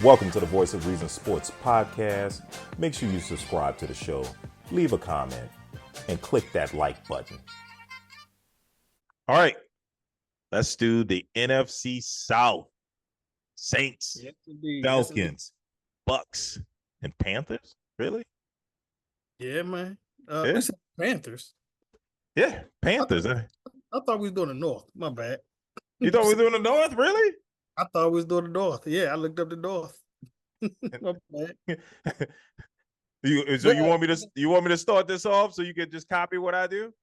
Welcome to the Voice of Reason Sports Podcast. Make sure you subscribe to the show, leave a comment, and click that like button. All right, let's do the NFC South. Saints, Yes, indeed. Falcons, Bucks, and Panthers? Really? Yeah, man. Yeah. We said Panthers. Yeah, Panthers. I thought we was doing the North. My bad. You thought we were doing the North? Really? I thought we was doing the North. Yeah, I looked up the North. My bad. You want me to start this off so you can just copy what I do?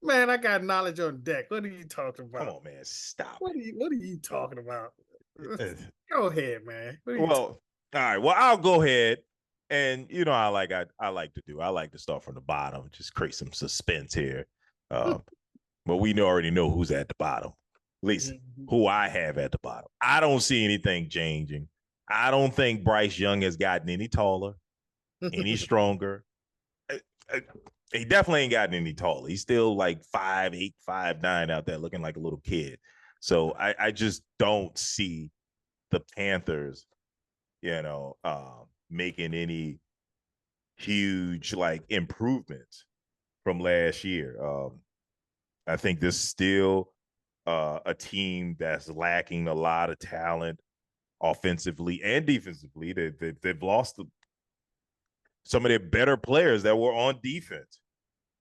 Man, I got knowledge on deck. What are you talking about? Come on, man, stop. What are you talking about? Go ahead, man. All right. Well, I'll go ahead. And you know, I like to start from the bottom, just create some suspense here. But we already know who's at the bottom. At least who I have at the bottom. I don't see anything changing. I don't think Bryce Young has gotten any taller, any stronger. He definitely ain't gotten any taller. He's still like 5'8", 5'9" out there looking like a little kid. So I just don't see the Panthers, making any huge like improvements from last year. I think this is still a team that's lacking a lot of talent offensively and defensively. They've lost some of their better players that were on defense,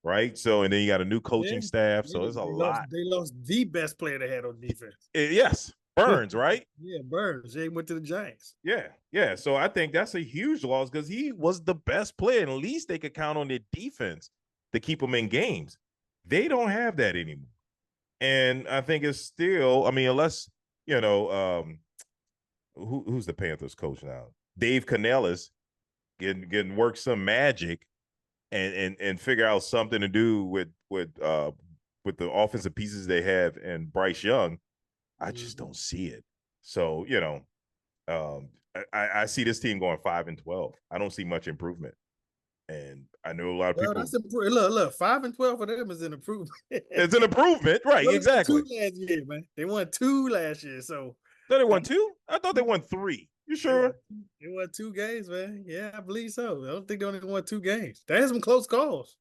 right? So, and then you got a new coaching staff. So there's a lot. They lost the best player they had on defense. Yes, Burns, right? Yeah, Burns. They went to the Giants. Yeah. So I think that's a huge loss because he was the best player. And at least they could count on their defense to keep them in games. They don't have that anymore. And I think it's still, unless, who's the Panthers coach now? Dave Canellis getting work some magic and figure out something to do with the offensive pieces they have and Bryce Young. I just don't see it. So, I see this team going 5-12. I don't see much improvement. And I know a lot of people. Look, 5-12 for them is an improvement. It's an improvement, right? Exactly. Last year, man. They won 2 last year. So they won 2? I thought they won 3. You sure? They won 2 games, man. Yeah, I believe so. I don't think they only won 2 games. They had some close calls.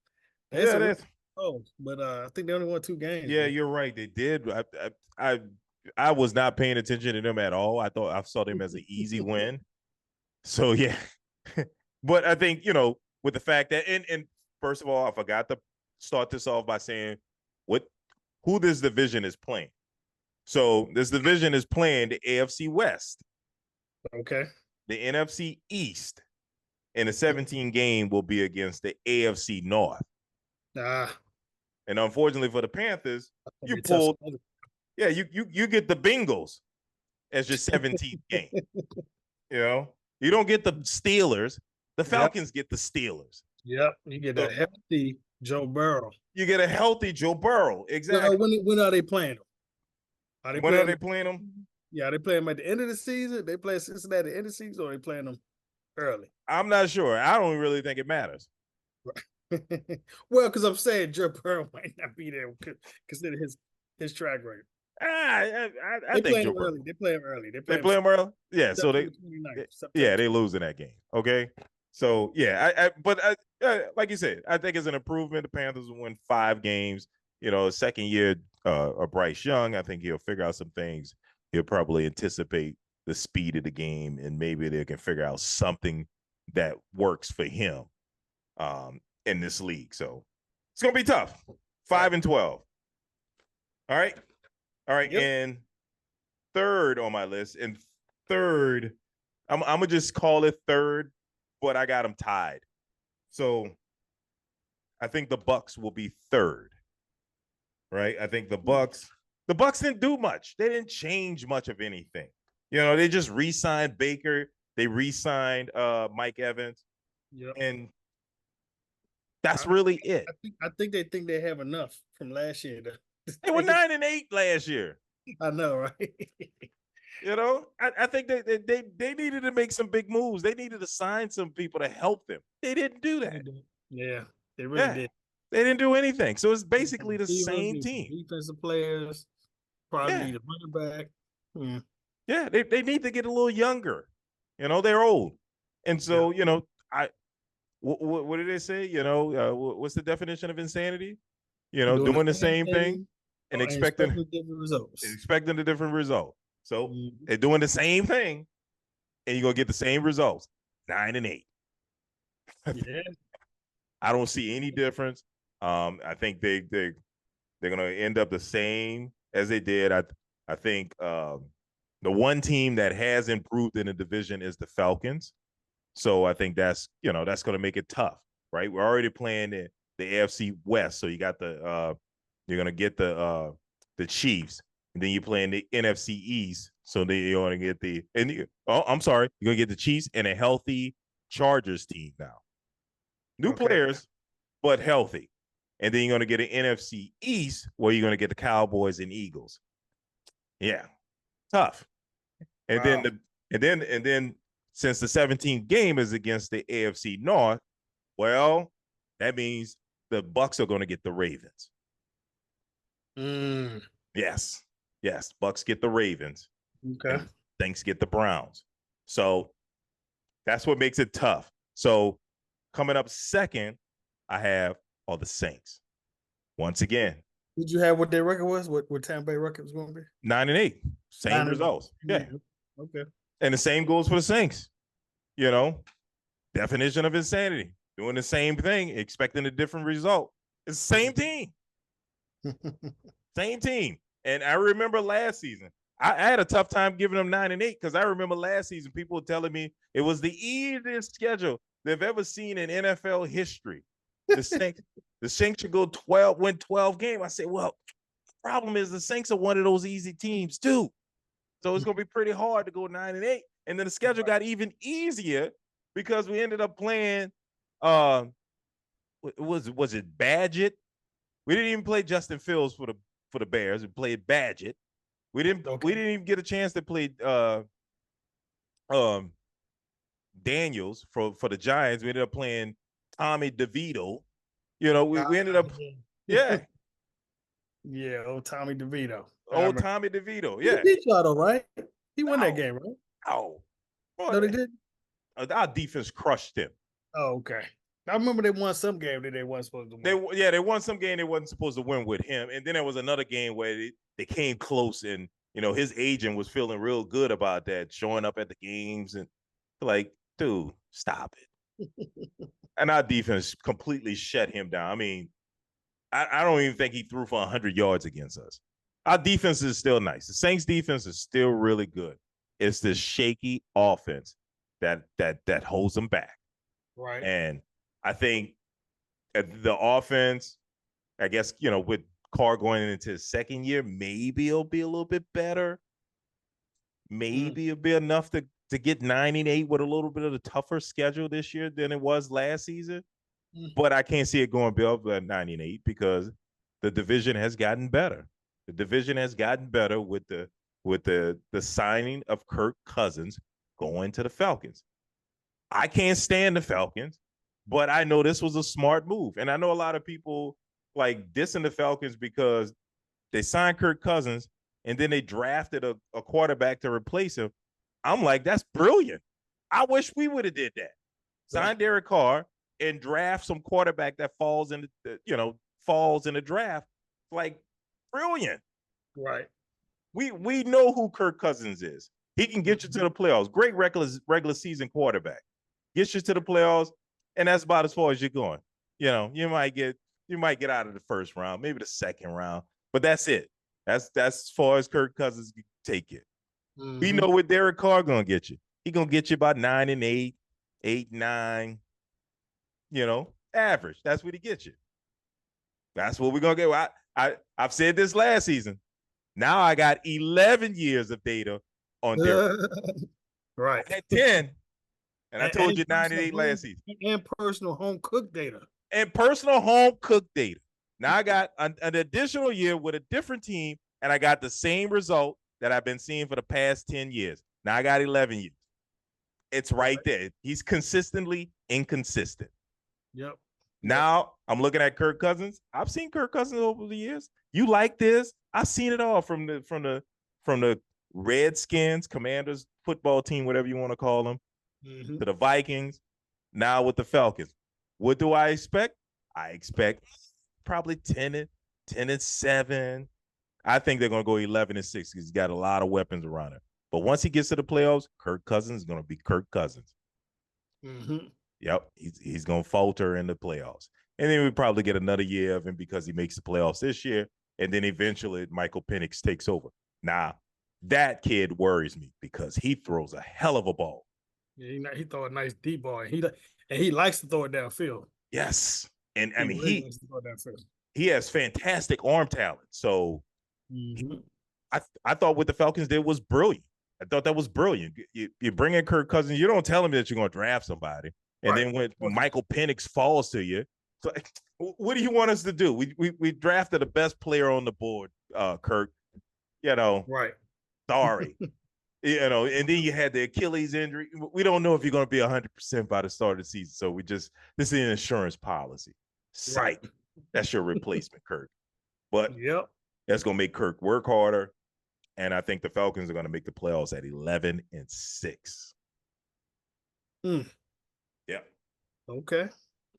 That's but I think they only won 2 games. Yeah, man. You're right. They did. I was not paying attention to them at all. I thought I saw them as an easy win. So yeah. But I think, with the fact that and first of all, I forgot to start this off by saying who this division is playing. So this division is playing the AFC West. Okay. The NFC East in the 17 game will be against the AFC North. And unfortunately for the Panthers, you pulled. Yeah, you get the Bengals as your 17th game. You don't get the Steelers. The Falcons get the Steelers. Yep, you get a healthy Joe Burrow. You get a healthy Joe Burrow. Exactly. When are they playing them? When are they playing them? Yeah, they play them at the end of the season. They play Cincinnati at the end of the season, or they playing them early. I'm not sure. I don't really think it matters. Well, because I'm saying Joe Burrow might not be there considering his track record. I think They play him early. They play him early. Yeah, so they lose in that game. Okay, so yeah, but like you said, I think it's an improvement. The Panthers will win 5 games. Second year of Bryce Young, I think he'll figure out some things. He'll probably anticipate the speed of the game, and maybe they can figure out something that works for him in this league. So it's gonna be tough. 5-12. All right. Yep. And third on my list, I'm gonna just call it third, but I got them tied. So I think the Bucks will be third. Right? I think the Bucks didn't do much. They didn't change much of anything. They just re-signed Baker. They re-signed Mike Evans. Yep. And that's really it. I think they think they have enough from last year. They were 9-8 last year. I know, right? I think they needed to make some big moves. They needed to sign some people to help them. They didn't do that. Yeah, they really did. They didn't do anything. So it's basically the same team. Defensive players, probably the running back. Yeah, they need to get a little younger. They're old. And so, what did they say? What's the definition of insanity? Doing the Doing the same same thing thing and and expecting expecting different results. a different result. So Mhm. they're doing the same thing and you're gonna get the same results. 9-8. Yeah. I don't see any difference. I think they're gonna end up the same as they did. I think the one team that has improved in the division is the Falcons. So I think that's going to make it tough, right? We're already playing the AFC West, so you're going to get the Chiefs, and then you're playing the NFC East, so then you're going to get I'm sorry, you're going to get the Chiefs and a healthy Chargers team now, new Okay. players but healthy, and then you're going to get an NFC East where you're going to get the Cowboys and Eagles. Yeah, tough. And Wow. then since the 17th game is against the AFC North, well, that means the Bucks are going to get the Ravens. Mm. Yes. Yes. Bucks get the Ravens. Okay. And Saints get the Browns. So that's what makes it tough. So coming up second, I have all the Saints. Once again. Did you have what their record was? What Tampa Bay record was going to be? 9-8. Same results. Yeah. Okay. And the same goes for the Saints. Definition of insanity. Doing the same thing, expecting a different result. It's the same team. Same team. And I remember last season, I had a tough time giving them 9-8 because I remember last season people were telling me it was the easiest schedule they've ever seen in NFL history. The Saints should go win 12 games. I said, well, the problem is the Saints are one of those easy teams too. So it's going to be pretty hard to go 9-8. And then the schedule got even easier because we ended up playing was it Badgett? We didn't even play Justin Fields for the Bears. We played Badgett. We didn't even get a chance to play Daniels for the Giants. We ended up playing Tommy DeVito. We ended up yeah. Yeah, old Tommy DeVito. Old Tommy DeVito. He Yeah. beat y'all though, right? He won that game, right? Oh. No, they didn't. Our defense crushed him. Oh, okay. I remember they won some game that they weren't supposed to win. They won some game they wasn't supposed to win with him, and then there was another game where they came close, and his agent was feeling real good about that, showing up at the games, and like, dude, stop it. And our defense completely shut him down. I mean, I don't even think he threw for 100 yards against us. Our defense is still nice. The Saints defense is still really good. It's this shaky offense that holds them back. Right. And I think the offense, I guess, with Carr going into his second year, maybe it'll be a little bit better. Maybe it'll be enough to get 9-8 with a little bit of a tougher schedule this year than it was last season. But I can't see it going beyond 9-8 because the division has gotten better. The division has gotten better with the signing of Kirk Cousins going to the Falcons. I can't stand the Falcons, but I know this was a smart move. And I know a lot of people like dissing the Falcons because they signed Kirk Cousins and then they drafted a quarterback to replace him. I'm like, that's brilliant. I wish we would have did that. Sign Derek Carr and draft some quarterback that falls in the draft. Like, brilliant. Right. We know who Kirk Cousins is. He can get you to the playoffs. Great regular season quarterback. Gets you to the playoffs, and that's about as far as you're going. You might get out of the first round, maybe the second round, but that's it. That's as far as Kirk Cousins can take it. We know what Derek Carr gonna get you. He gonna get you about 9-8, 8-9. Average. That's what he gets you. That's what we're gonna get. I've said this last season. Now I got 11 years of data on Derek. Right. I had 10. And I told you 9-8 last season. And personal home cook data. Now I got an additional year with a different team, and I got the same result that I've been seeing for the past 10 years. Now I got 11 years. It's right there. He's consistently inconsistent. Yep. Now I'm looking at Kirk Cousins. I've seen Kirk Cousins over the years. You like this? I've seen it all from the Redskins, Commanders, football team, whatever you want to call them, to the Vikings, now with the Falcons. What do I expect? I expect probably 10-7. I think they're going to go 11-6 because he's got a lot of weapons around him. But once he gets to the playoffs, Kirk Cousins is going to be Kirk Cousins. Yep, he's going to falter in the playoffs. And then we probably get another year of him because he makes the playoffs this year. And then eventually Michael Penix takes over. Now, that kid worries me because he throws a hell of a ball. Yeah, he throw a nice deep ball. And he likes to throw it downfield. Yes. And I mean, really likes to throw it downfield. He has fantastic arm talent. So I thought what the Falcons did was brilliant. I thought that was brilliant. You bring in Kirk Cousins, you don't tell him that you're going to draft somebody. And then when Michael Penix falls to you, so what do you want us to do? We drafted the best player on the board, Kirk. Right. Sorry. And then you had the Achilles injury. We don't know if you're going to be 100% by the start of the season. So this is an insurance policy. Psych. Right. That's your replacement, Kirk. But that's going to make Kirk work harder. And I think the Falcons are going to make the playoffs at 11-6. Yeah. Okay.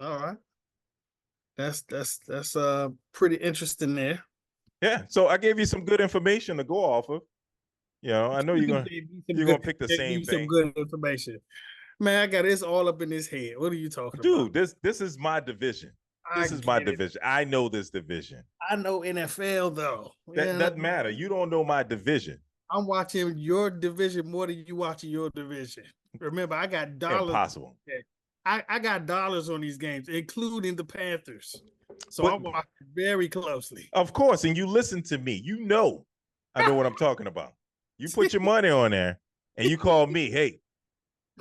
All right. That's pretty interesting there. Yeah. So I gave you some good information to go off of. I know you're gonna pick the same thing. Some good information, man. I got this all up in his head. What are you talking about, dude? This is my division. This is my division. I know this division. I know NFL though. That doesn't matter. You don't know my division. I'm watching your division more than you watching your division. Remember, I got dollars. Impossible. I got dollars on these games, including the Panthers. So I'm watching very closely. Of course, and you listen to me. I know what I'm talking about. You put your money on there, and you call me, hey,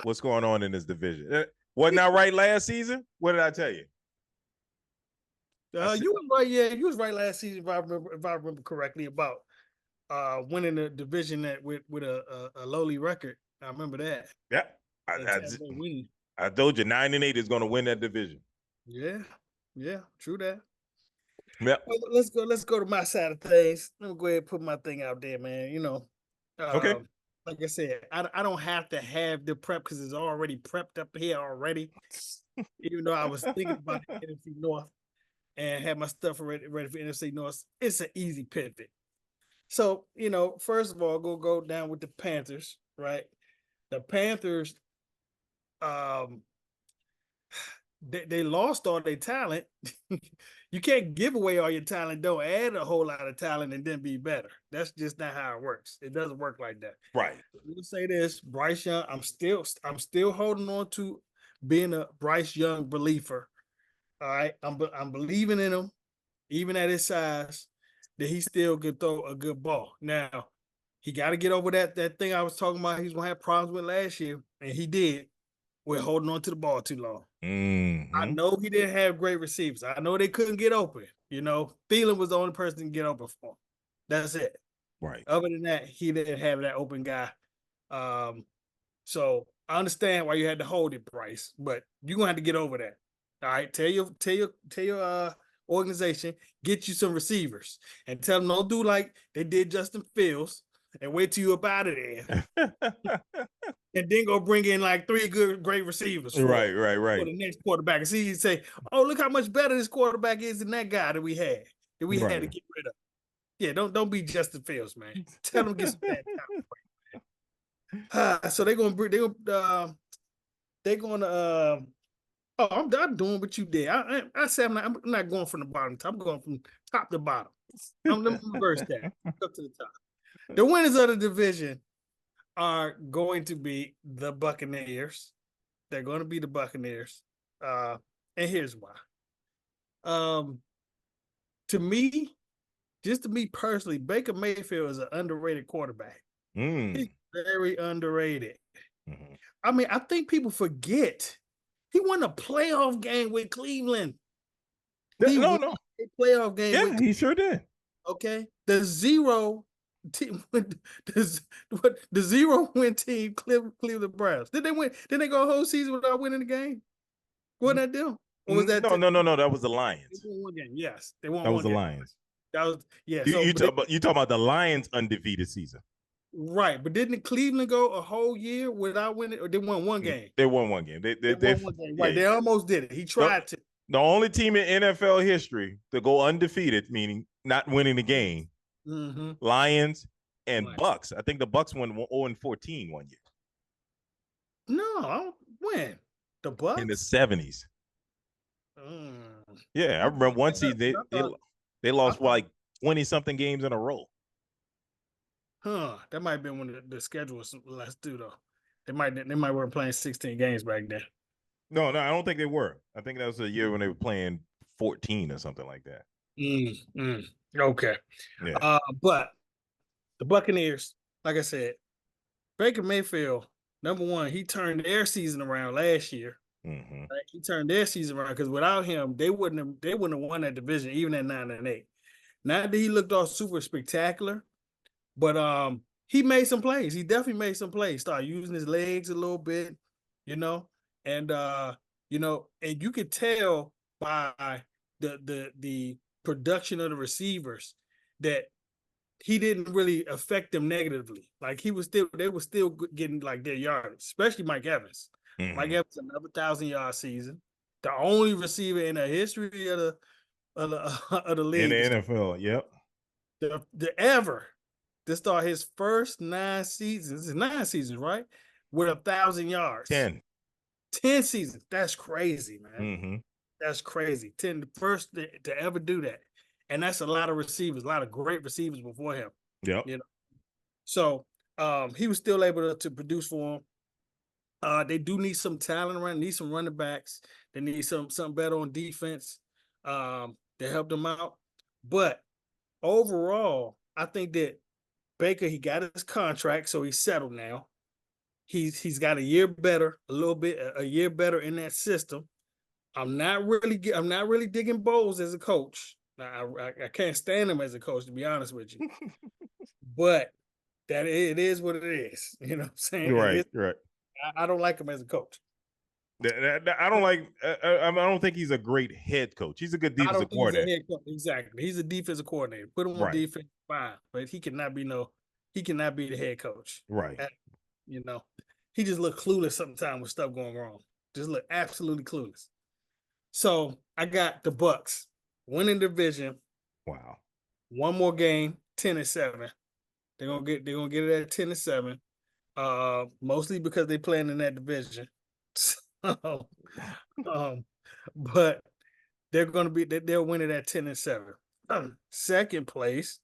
what's going on in this division? Wasn't I right last season? What did I tell you? You was right. Yeah, you was right last season, if I remember correctly, about winning the division with a lowly record. I remember that. Yeah, I told you 9-8 is going to win that division. Yeah, true that. Yeah. Well, let's go to my side of things. Let me go ahead and put my thing out there, man. Okay. Like I said, I don't have to have the prep because it's already prepped up here already. Even though I was thinking about the NFC North and had my stuff ready for NFC North, it's an easy pivot. So, first of all, go down with the Panthers, right? The Panthers, they lost all their talent. You can't give away all your talent. Don't add a whole lot of talent and then be better. That's just not how it works. It doesn't work like that. Right. We'll say this, Bryce Young. I'm still holding on to being a Bryce Young believer. All right, I'm believing in him, even at his size, that he still could throw a good ball. Now, he got to get over that thing I was talking about. He's gonna have problems with last year, and he did. We're holding on to the ball too long. I know he didn't have great receivers. I know they couldn't get open. Thielen was the only person to get open for him. That's it. Right. Other than that, he didn't have that open guy. So I understand why you had to hold it, Bryce, but you're gonna have to get over that. All right. Tell your organization, get you some receivers and tell them don't do like they did Justin Fields and wait till you up out of there. And then go bring in like 3 great receivers. Right. For the next quarterback. And see, you say, oh, look how much better this quarterback is than that guy that we had to get rid of. Yeah, don't be Justin Fields, man. Tell them to get some bad talent. So they're gonna I'm doing what you did. I said I'm not going from the bottom. I'm going from top to bottom. Let me reverse that. Up to the top. The winners of the division are going to be the Buccaneers. They're going to be the Buccaneers. And here's why. To me personally, Baker Mayfield is an underrated quarterback. He's very underrated. I mean, I think people forget he won a playoff game with Cleveland. No. Playoff game. Yeah, he sure did. Okay. The 0 win team Cleveland Browns. Did they win? Did they go a whole season without winning the game? What did that do? Or was that no, that was the Lions. They won one game. Yes, they won. That was the Lions. That was You talking about the Lions' undefeated season? Right, but didn't Cleveland go a whole year without winning, or they won one game? They won one game. They won one game. Right, they almost did it. He tried to. The only team in NFL history to go undefeated, meaning not winning the game, Lions and Bucks. I think the Bucks won 0-14 one year. No, when? The Bucks? In the 70s. Yeah, I remember one season they lost like 20-something games in a row. That might have been when the schedule was less due though. They were playing 16 games back then. No, I don't think they were. I think that was a year when they were playing 14 or something like that. Okay. Yeah. But the Buccaneers, like I said, Baker Mayfield, number one, he turned their season around last year. Right? He turned their season around because without him, they wouldn't have won that division even at 9-8. Not that he looked all super spectacular, but he made some plays. He definitely made some plays. Started using his legs a little bit, and and you could tell by the production of the receivers that he didn't really affect them negatively. Like they were still getting like their yardage, especially Mike Evans. Mike Evans, another 1,000-yard season. The only receiver in the history of the league. In the NFL, yep. The ever to start his first 9 seasons. It's 9 seasons, right? With 1,000 yards. 10 seasons. That's crazy, man. That's crazy. 10, the first to ever do that. And that's a lot of receivers, a lot of great receivers before him. Yep. So he was still able to produce for them. They do need some talent around, need some running backs. They need something better on defense to help them out. But overall, I think that Baker, he got his contract, so he's settled now. He's got a year better in that system. I'm not really digging Bowles as a coach. I can't stand him as a coach, to be honest with you. But it is what it is. You know what I'm saying? Right. I don't like him as a coach. I don't think he's a great head coach. He's a good defensive coordinator. He's a head coach. Exactly. He's a defensive coordinator. Put him on defense, fine. But he cannot be the head coach. Right. He just look clueless sometimes with stuff going wrong. Just look absolutely clueless. So I got the Bucks winning division. Wow. One more game, 10-7. They're gonna get it at 10-7. Mostly because they playing in that division. So, but they'll win it at 10-7. Second place,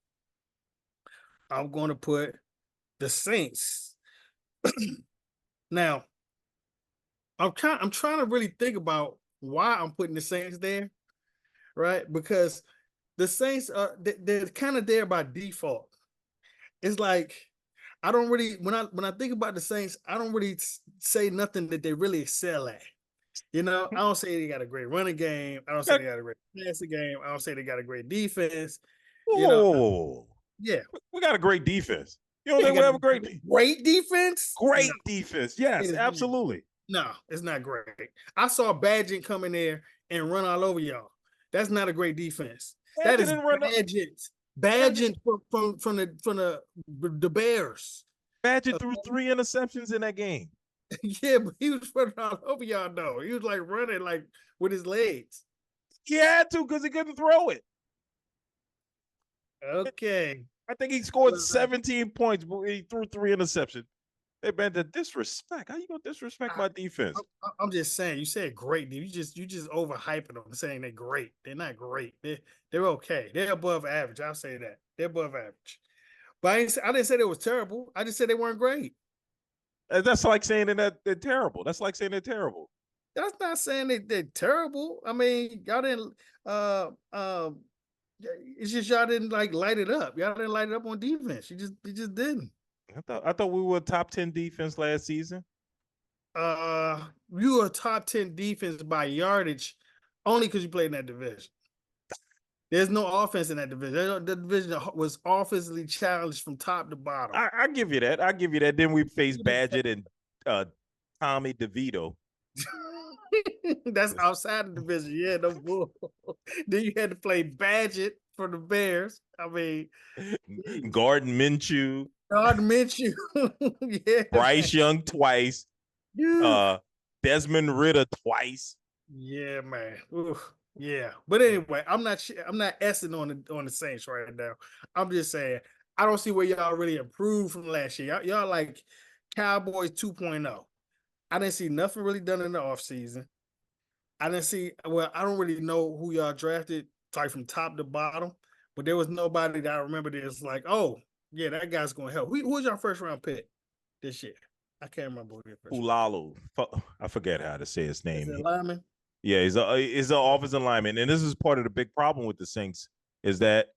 I'm going to put the Saints. Now, I'm trying to really think about why I'm putting the Saints there, right? Because the Saints they're kind of there by default. It's like I don't really when I think about the Saints, I don't really say nothing that they really excel at. I don't say they got a great running game. I don't say they got a great passing game. I don't say they got a great defense. Whoa. Yeah. We got a great defense. You don't think we have a great defense? Great defense. Yes, absolutely. No, it's not great. I saw Badgett come in there and run all over y'all. That's not a great defense. That is Badgett from the Bears. Badgett threw 3 interceptions in that game. Yeah, but he was running all over y'all though. He was like running like with his legs. He had to because he couldn't throw it. Okay. I think he scored 17 points, but he threw 3 interceptions. Hey man, the disrespect. How you gonna disrespect my defense? I'm just saying. You said great. You just overhyping them, saying they're great. They're not great. They're okay. They're above average. I'll say that. They're above average. But I didn't say they was terrible. I just said they weren't great. That's like saying that they're terrible. That's like saying they're terrible. That's not saying they're terrible. I mean, y'all didn't. It's just y'all didn't like light it up. Y'all didn't light it up on defense. You just didn't. I thought we were a top 10 defense last season. You were a top 10 defense by yardage only because you played in that division. There's no offense in that division. The division was offensively challenged from top to bottom. I give you that. Then we faced Badgett and Tommy DeVito. That's outside the division. Yeah, no bull. Then you had to play Badgett for the Bears. I mean, Gardner Minshew, God mentioned yeah, man. Bryce Young twice, Yeah. Desmond Ritter twice. Yeah, man. Oof. Yeah. But anyway, I'm not essing on the Saints right now. I'm just saying I don't see where y'all really improved from last year. Y'all like Cowboys 2.0. I didn't see nothing really done in the offseason. I didn't see well, I don't really know who y'all drafted like from top to bottom, but there was nobody that I remember that's like, oh, yeah, that guy's gonna help. Who was your first round pick this year? I can't remember who your first round. Ulalu. I forget how to say his Is name. it lineman? Yeah, he's an offensive lineman, and this is part of the big problem with the Saints is that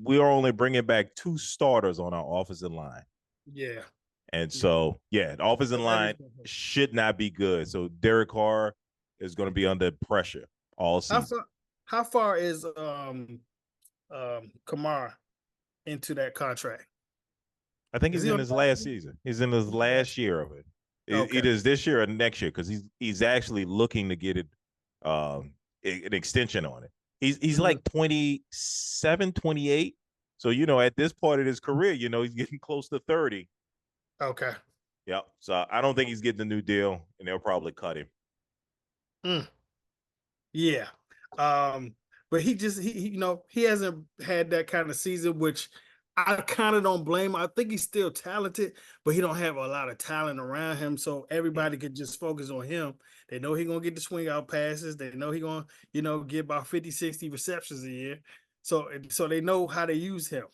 we are only bringing back 2 starters on our offensive line, Yeah. and so the offensive line should not be good. So Derek Carr is going to be under pressure all season. How far is Kamara into that contract? I think he's in his last season. He's in his last year of it. Okay. It is this year or next year because he's actually looking to get it an extension on it. He's like 27, 28. So, at this part of his career, he's getting close to 30. Okay. Yep. So I don't think he's getting a new deal, and they'll probably cut him. Yeah. But he hasn't had that kind of season, which I kind of don't blame him. I think he's still talented, but he don't have a lot of talent around him. So everybody can just focus on him. They know he's gonna get the swing out passes. They know he's gonna, get about 50, 60 receptions a year. So they know how to use him,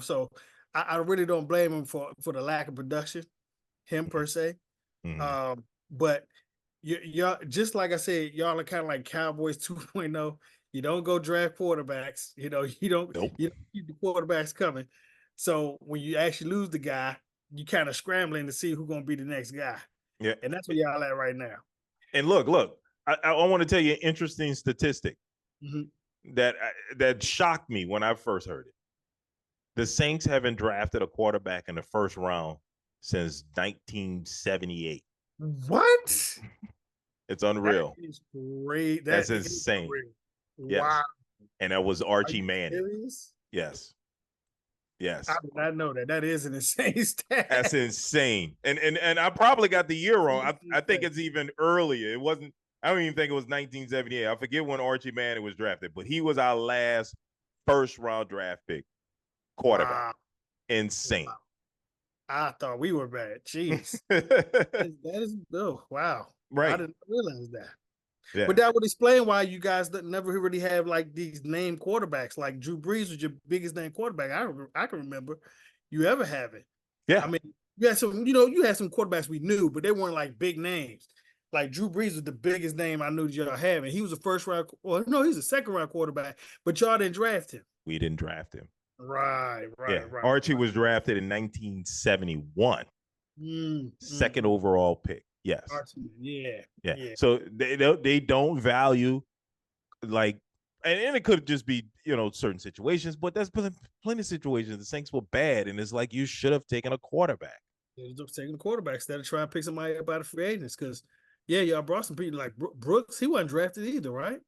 So I really don't blame him for the lack of production, him per se. But y'all, just like I said, y'all are kind of like Cowboys 2.0. You don't go draft quarterbacks. You don't keep the quarterbacks coming. So when you actually lose the guy, you kind of scrambling to see who's going to be the next guy. Yeah. And that's where y'all at right now. And look, I want to tell you an interesting statistic that shocked me when I first heard it. The Saints haven't drafted a quarterback in the first round since 1978. What? It's unreal. That is great. That's insane. Yes. Wow. And that was Archie Manning. Serious? Yes. Yes. I did not know that. That is an insane stat. That's insane. And I probably got the year wrong. I think it's even earlier. It wasn't, I don't even think it was 1978. I forget when Archie Manning was drafted, but he was our last first round draft pick quarterback. Wow. Insane. Wow. I thought we were bad. Jeez. that is wow. Right. I didn't realize that. Yeah. But that would explain why you guys never really have like these name quarterbacks. Like Drew Brees was your biggest name quarterback. I can remember you ever having. Yeah. I mean, you had some, you had some quarterbacks we knew, but they weren't like big names. Like Drew Brees was the biggest name I knew y'all having. He was a first round, well, no, he's a second round quarterback, but y'all didn't draft him. We didn't draft him. Right. Archie was drafted in 1971. Second overall pick. Yes. Archie, yeah. So they don't value like, and it could just be certain situations, but there's plenty of situations the Saints were bad, and it's like you should have taken a quarterback. You should have taken a quarterback instead of trying to pick somebody up out of free agents. Because y'all brought some people like Brooks. He wasn't drafted either, right?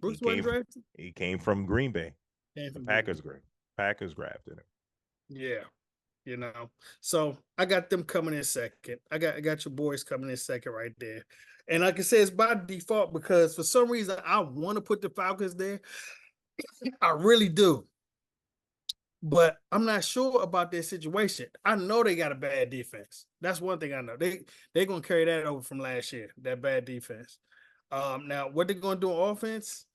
Brooks wasn't drafted. He came from Green Bay. Packers drafted him. Yeah. So I got them coming in second. I got your boys coming in second right there. And like I said, it's by default because for some reason I want to put the Falcons there. I really do. But I'm not sure about their situation. I know they got a bad defense. That's one thing I know. They're gonna carry that over from last year, that bad defense. Now what they're gonna do on offense,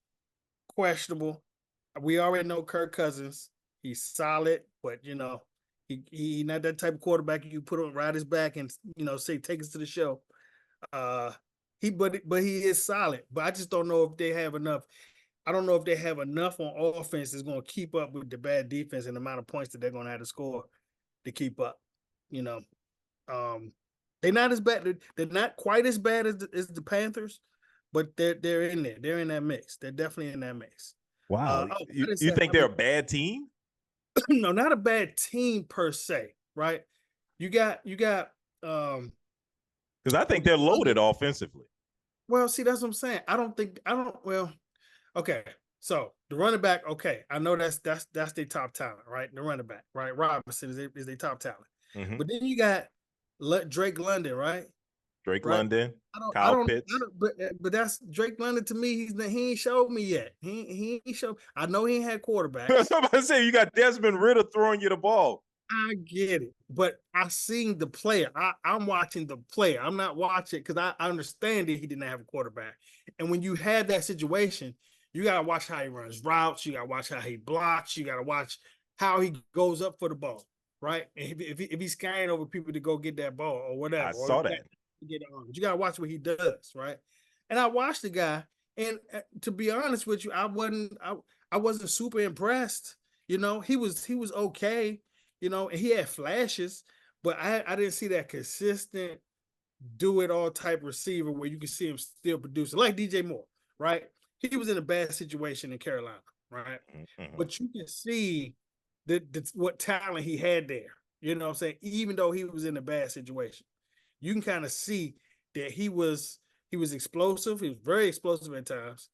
questionable. We already know Kirk Cousins. He's solid, but he not that type of quarterback you put on ride his back and say take us to the show. But he is solid. But I just don't know if they have enough. I don't know if they have enough on offense that's going to keep up with the bad defense and the amount of points that they're going to have to score to keep up. They're not as bad. They're not quite as bad as the Panthers, but they're in there. They're in that mix. They're definitely in that mix. Wow. You think they're a bad team? No, not a bad team per se, right? You got because I think they're loaded offensively. Well, see, that's what I'm saying. Well, okay. So the running back, okay, I know that's their top talent, right? The running back, right? Robinson is their top talent. Mm-hmm. But then you got Drake London, right? Drake Right. London, I Kyle don't, Pitts. but that's Drake London to me. He ain't showed me yet. He ain't showed. I know he ain't had quarterbacks. Somebody say you got Desmond Ritter throwing you the ball. I get it, but I seen the player. I'm watching the player. I'm not watching because I understand that he didn't have a quarterback. And when you have that situation, you gotta watch how he runs routes. You gotta watch how he blocks. You gotta watch how he goes up for the ball, right? And if he's scanning over people to go get that ball or whatever, I or saw that. get on, you gotta watch what he does, right? And I watched the guy, and to be honest with you, I wasn't super impressed. You know, he was okay, you know, and he had flashes, but I didn't see that consistent do it all type receiver where you can see him still producing like DJ Moore, right? He was in a bad situation in Carolina, right? Mm-hmm. But you can see what talent he had there. You know what I'm saying? Even though he was in a bad situation, you can kind of see that he was explosive. He was very explosive at times.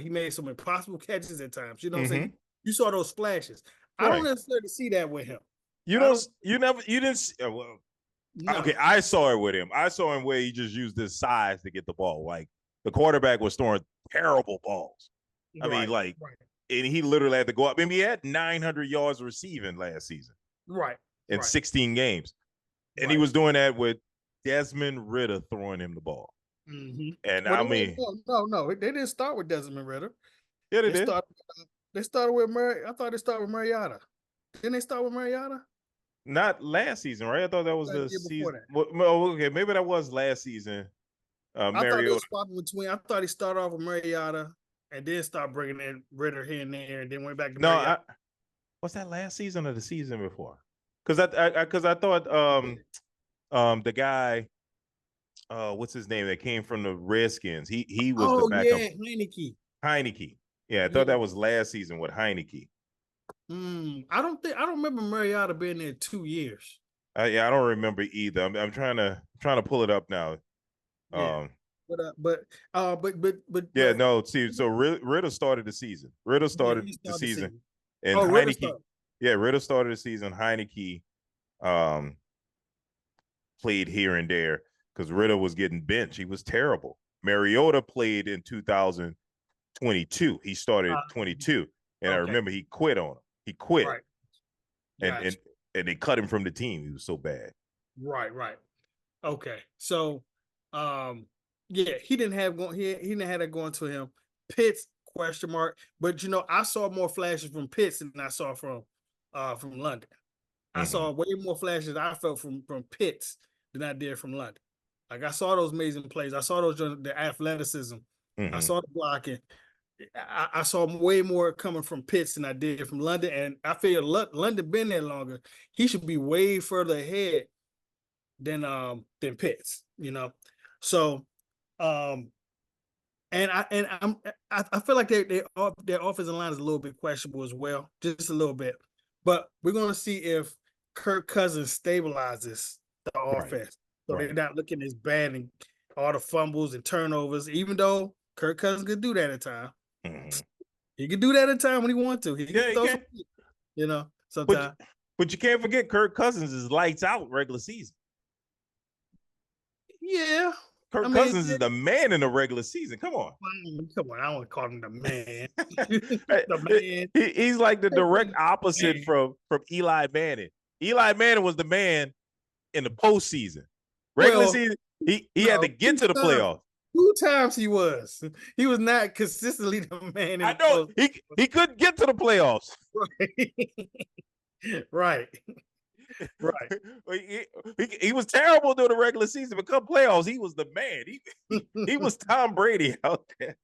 He made some impossible catches at times. You know what I'm saying? You saw those flashes. I don't necessarily see that with him. You didn't see, well, No. okay, I saw it with him. I saw him where he just used his size to get the ball. Like the quarterback was throwing terrible balls. I mean, like, and he literally had to go up. I mean, he had 900 yards receiving last season. Right. In 16 games. And he was doing that with Desmond Ritter throwing him the ball. Mm-hmm. And I mean, no, they didn't start with Desmond Ritter. Yeah, they did. They started with Murray. I thought they started with Mariota. Didn't they start with Mariota? Not last season, right? I thought that was the season. Well, okay, maybe that was last season. I thought they were swapping between. I thought he started off with Mariota and then start bringing in Ritter here and there, and then went back to Mariota. Was that last season or the season before? Because I thought the guy, what's his name, that came from the Redskins. He was the backup. Heineke. Yeah, I thought that was last season with Heineke. I don't remember Mariota being there 2 years. Yeah, I don't remember either. I'm trying to pull it up now. Yeah. But yeah, no. See, so Ritter started the season. Ritter started the season, and Heineke. Ritter started the season. Heineke, played here and there because Ritter was getting benched. He was terrible. Mariota played in 2022. He started 22, and I remember he quit on him. He quit, and they cut him from the team. He was so bad. Right. Okay, so yeah, he didn't have that going to him. Pitts, question mark. But you know, I saw more flashes from Pitts than I saw from London. I saw way more flashes I felt from Pitts than I did from London. Like I saw those amazing plays. I saw the athleticism. I saw the blocking. I saw way more coming from Pitts than I did from London, and I feel London been there longer. He should be way further ahead than Pitts, you know. So, and I feel like their offensive line is a little bit questionable as well, just a little bit. But we're gonna see if Kirk Cousins stabilizes the offense, so they're not looking as bad and all the fumbles and turnovers. Even though Kirk Cousins could do that at times. He could do that at time when he wants to. He can, you know, sometimes. But you can't forget Kirk Cousins is lights out regular season. Yeah. Kirk Cousins is the man in the regular season. Come on. I don't want to call him the man. The man. He's like the direct opposite from Eli Manning. Eli Manning was the man in the postseason. Regular season, he had to get to the playoffs. 2 times he was. He was not consistently the man. I know he couldn't get to the playoffs. Right. He was terrible during the regular season, but come playoffs, he was the man. He was Tom Brady out there.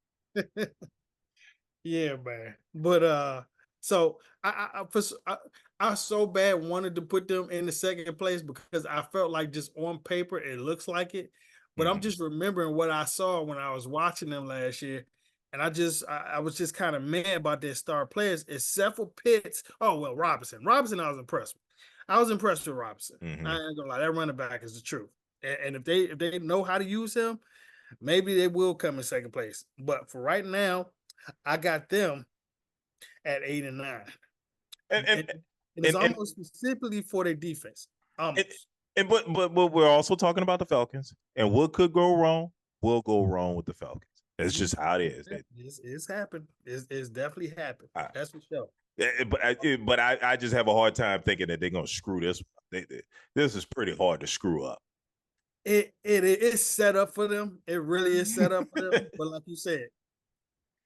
Yeah, man. But so I so bad wanted to put them in the second place because I felt like just on paper it looks like it. But I'm just remembering what I saw when I was watching them last year. And I was just kind of mad about their star players, except for Pitts. Oh, well, Robinson. Robinson, I was impressed with. I was impressed with Robinson. I ain't gonna lie, that running back is the truth. And if they know how to use him, maybe they will come in second place. But for right now, I got them at 8 and 9. And And, and and it's and and, almost specifically for their defense. and, Almost. but we're also talking about the Falcons, and what could go wrong will go wrong with the Falcons. That's just how it is. It's happened. It's definitely happened. That's for sure. But I just have a hard time thinking that they're gonna screw this. This is pretty hard to screw up. It is set up for them. It really is set up for them. But like you said,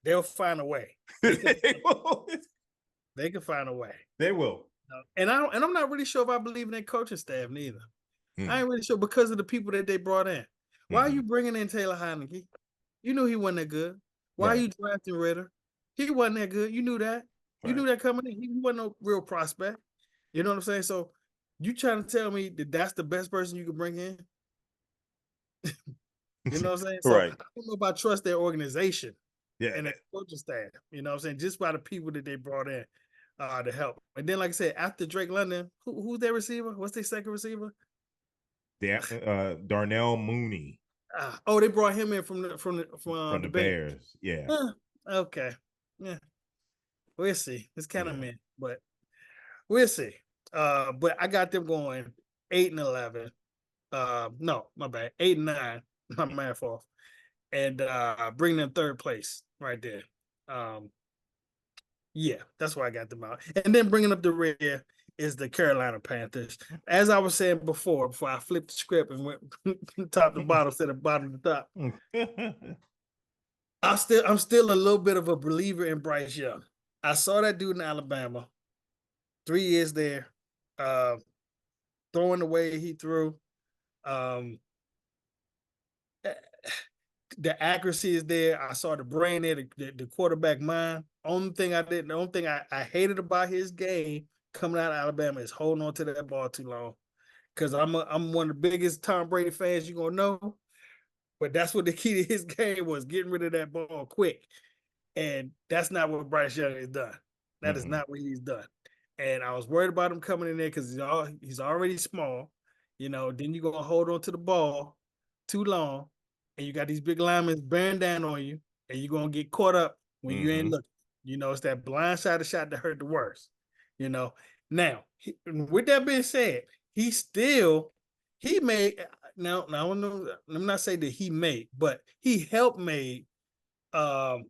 they'll find a way. They can find a way. They will. And I'm not really sure if I believe in their coaching staff neither. I ain't really sure because of the people that they brought in. Why are you bringing in Taylor Heineke? You knew he wasn't that good. Why are you drafting Ritter? He wasn't that good. You knew that. You knew that coming in. He wasn't no real prospect. You know what I'm saying? So you trying to tell me that that's the best person you can bring in? You know what I'm saying? So I don't know if I trust their organization and their coaching staff. You know what I'm saying? Just by the people that they brought in to help. And then, like I said, after Drake London, who's their receiver? What's their second receiver? Darnell Mooney. They brought him in from the Bears. Yeah. Okay. Yeah. We'll see. It's kind of meant, but we'll see. But I got them going 8-11. No, my bad. 8-9. My math off. And bring them third place right there. Yeah, that's why I got them out. And then bringing up the rear is the Carolina Panthers. As I was saying before I flipped the script and went top to bottom instead of bottom to top. I'm still a little bit of a believer in Bryce Young. I saw that dude in Alabama, 3 years there, throwing the way he threw. The accuracy is there. I saw the brain there, the quarterback mind. The only thing I hated about his game coming out of Alabama is holding on to that ball too long. Because I'm one of the biggest Tom Brady fans you're gonna know. But that's what the key to his game was, getting rid of that ball quick. And that's not what Bryce Young has done. That is not what he's done. And I was worried about him coming in there because he's already small. You know, then you're gonna hold on to the ball too long, and you got these big linemen bearing down on you, and you're gonna get caught up when you ain't looking. You know, it's that blindsided shot that hurt the worst. You know. Now, with that being said, he made now I'm not saying that he made, but he helped made Thielen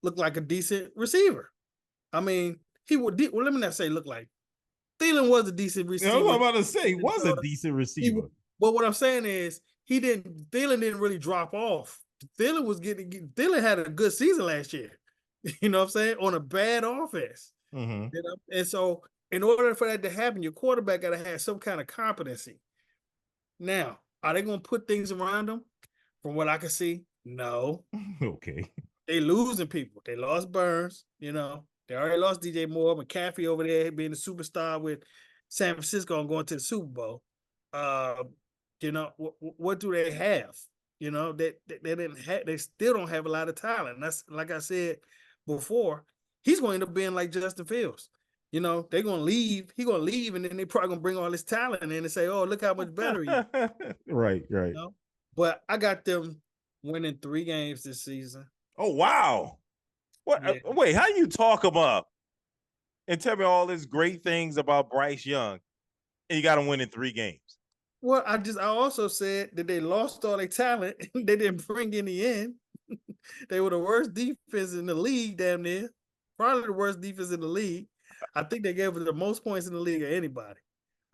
look like a decent receiver. I mean, let me not say look like. Thielen was a decent receiver. I was about to say, he was a decent receiver. But what I'm saying is, Thielen didn't really drop off. Thielen had a good season last year. You know what I'm saying? On a bad offense. You know? And so in order for that to happen, your quarterback got to have some kind of competency. Now, are they going to put things around them? From what I can see, no. Okay. They losing people. They lost Burns, you know. They already lost DJ Moore, McCaffrey over there being a superstar with San Francisco and going to the Super Bowl. You know, what do they have? You know, they still don't have a lot of talent. And that's, like I said before, he's going to end up being like Justin Fields. You know, they're going to leave. He's going to leave, and then they're probably going to bring all this talent in and say, oh, look how much better he is. Right. You know? But I got them winning 3 games this season. Oh, wow. What? Yeah. Wait, how you talk him up and tell me all these great things about Bryce Young, and you got him winning 3 games? Well, I also said that they lost all their talent. They didn't bring any in. They were the worst defense in the league, damn near. Probably the worst defense in the league. I think they gave it the most points in the league of anybody.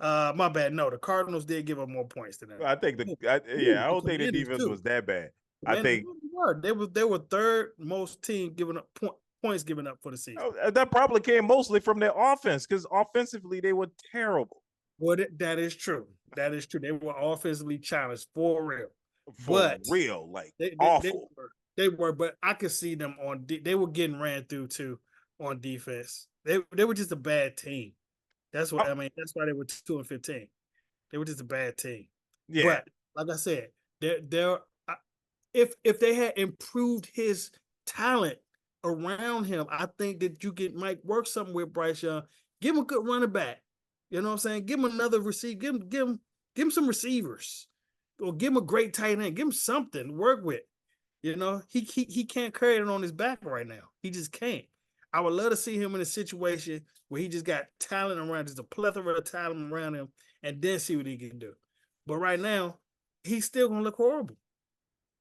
My bad. No, the Cardinals did give up more points than that. I think I don't think the defense was that bad. I think they were third most team giving up points given up for the season. That probably came mostly from their offense, because offensively they were terrible. Well, that is true. That is true. They were offensively challenged for real. Like awful. They were, but I could see them they were getting ran through too on defense. They were just a bad team. That's what I mean. That's why they were 2-15. They were just a bad team. Yeah. But like I said, if they had improved his talent around him, I think that you might work something with Bryce Young. Give him a good running back. You know what I'm saying? Give him another receiver. Give him some receivers, or give him a great tight end. Give him something to work with. You know, he can't carry it on his back right now. He just can't. I would love to see him in a situation where he just got talent around, just a plethora of talent around him, and then see what he can do. But right now, he's still gonna look horrible.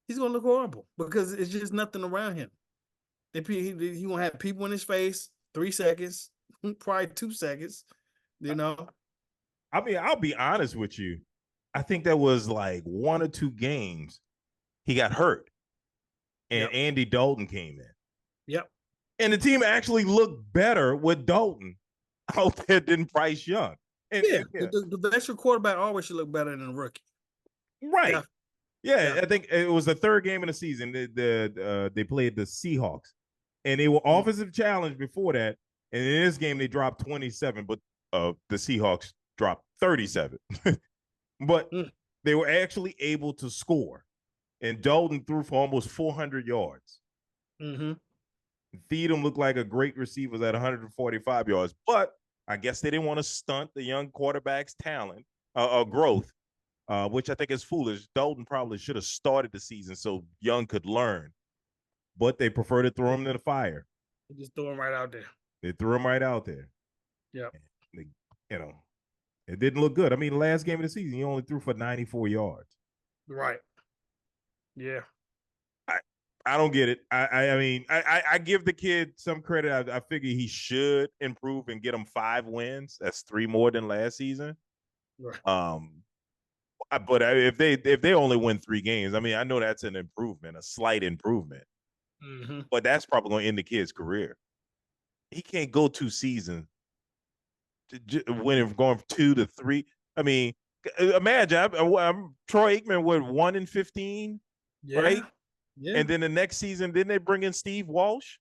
He's gonna look horrible because it's just nothing around him. He gonna have people in his face 3 seconds, probably 2 seconds. You know. I mean, I'll be honest with you. I think that was like 1 or 2 games he got hurt, and Yep. Andy Dalton came in. Yep. And the team actually looked better with Dalton out there than Bryce Young. Yeah, Yeah. the veteran quarterback always should look better than a rookie. Right. Yeah, Yeah. I think it was the 3rd game of the season. They played the Seahawks, and they were offensive challenge before that. And in this game, they dropped 27, but the Seahawks dropped 37. But they were actually able to score, and Dalton threw for almost 400 yards. Mm-hmm. Thiedem looked like a great receiver at 145 yards, but I guess they didn't want to stunt the young quarterback's talent, growth, which I think is foolish. Dalton probably should have started the season so Young could learn, but they prefer to throw him in the fire. They just throw him right out there. They threw him right out there. Yeah. It didn't look good. I mean, the last game of the season, he only threw for 94 yards. Right. Yeah. I don't get it. I mean, I give the kid some credit. I figure he should improve and get him 5 wins. That's 3 more than last season. Right. But if they only win 3 games, I mean, I know that's an improvement, a slight improvement. Mm-hmm. But that's probably going to end the kid's career. He can't go 2 seasons winning, going from 2 to 3. I mean, imagine I'm Troy Aikman with 1-15, right? Yeah. And then the next season, didn't they bring in Steve Walsh?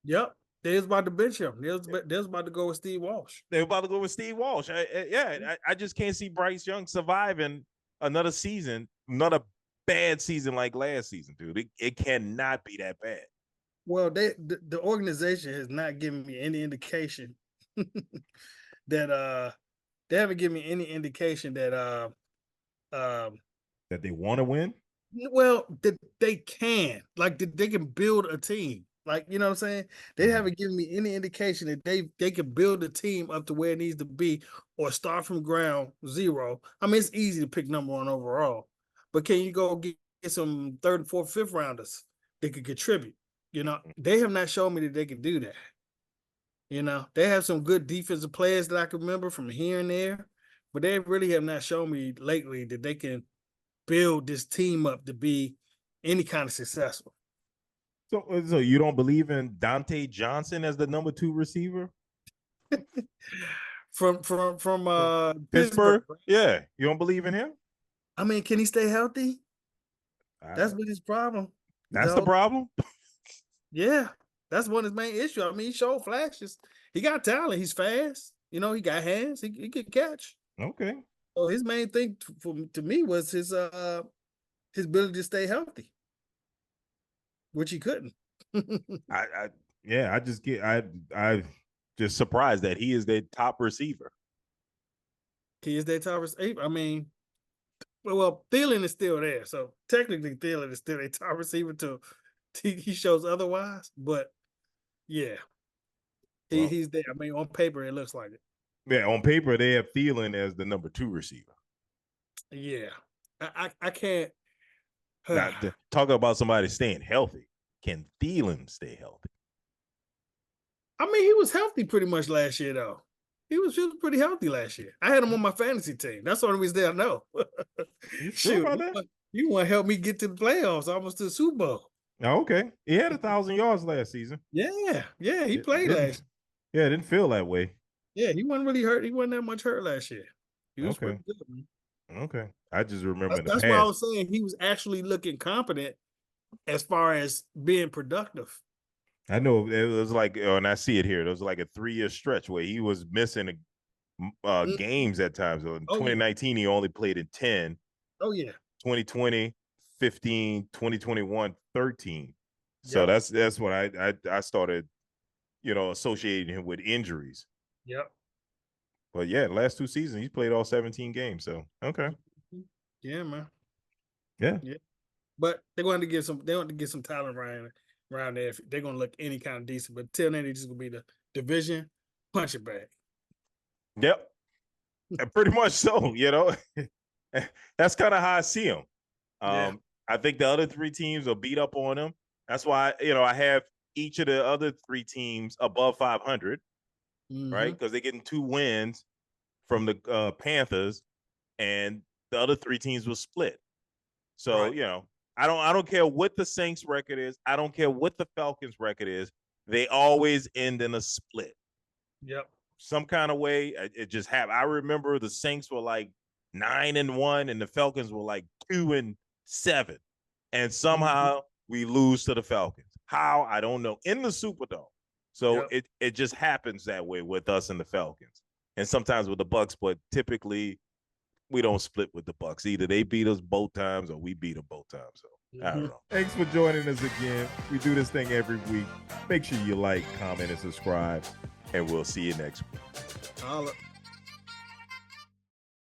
Yep. They was about to bench him. They was about to go with Steve Walsh. They were about to go with Steve Walsh. I just can't see Bryce Young surviving another season, another bad season like last season, dude. It cannot be that bad. Well, the organization has not given me any indication that they haven't given me any indication that that they want to win. Well, that they can, like, they can build a team. Like, you know what I'm saying? They haven't given me any indication that they can build a team up to where it needs to be or start from ground zero. I mean, it's easy to pick number 1 overall, but can you go get some 3rd, 4th, 5th rounders that could contribute? You know, they have not shown me that they can do that. You know, they have some good defensive players that I can remember from here and there, but they really have not shown me lately that they can build this team up to be any kind of successful. So you don't believe in Dante Johnson as the number 2 receiver from Pittsburgh? Yeah, you don't believe in him? I mean, can he stay healthy? That's been his problem. That's the problem. Yeah, that's one of his main issues. I mean, he showed flashes. He got talent. He's fast. You know, he got hands. He can catch. Okay. So his main thing to me was his ability to stay healthy, which he couldn't. I just surprised that he is their top receiver. He is their top receiver. I mean, well, Thielen is still there, so technically Thielen is still their top receiver till he shows otherwise. But yeah, he's there. I mean, on paper it looks like it. Yeah, on paper they have Thielen as the number 2 receiver. Yeah, I can't. Now, talk about somebody staying healthy. Can Thielen stay healthy? I mean, he was healthy pretty much last year, though. He was pretty healthy last year. I had him on my fantasy team. That's the only reason I know. You sure about that? You want to help me get to the playoffs, almost to the Super Bowl. Oh, okay. He had 1,000 yards last season. Yeah, he played last. Yeah, it didn't feel that way. Yeah, he wasn't really hurt. He wasn't that much hurt last year. He was pretty good, man. Okay. I just remember that's why I was saying he was actually looking competent as far as being productive. I know it was like, and I see it here. It was like a 3-year stretch where he was missing games at times. So in 2019, he only played in 10. Oh, yeah. 2020, 15, 2021, 13. So that's when I started, associating him with injuries. Yep. But yeah, the last 2 seasons, he's played all 17 games. So, okay. Yeah, man. Yeah. But they're going to get some. They want to get some talent around there. If they're going to look any kind of decent. But till then, they're just going to be the division punching bag. Yep. And pretty much so, you know. That's kind of how I see them. Yeah. I think the other three teams will beat up on them. That's why, you know, I have each of the other three teams above 500, right? Because they're getting 2 wins from the Panthers, and the other three teams will split. So, Right. you know, I don't care what the Saints record is. I don't care what the Falcons record is. They always end in a split. Yep. Some kind of way. It just happened. I remember the Saints were like 9-1, and the Falcons were like 2-7, and somehow we lose to the Falcons. How? I don't know. In the Superdome. So it just happens that way with us and the Falcons, and sometimes with the Bucks, but typically we don't split with the Bucks. Either they beat us both times or we beat them both times. So I don't know. Thanks for joining us again. We do this thing every week. Make sure you like, comment, and subscribe, and we'll see you next week. Holla.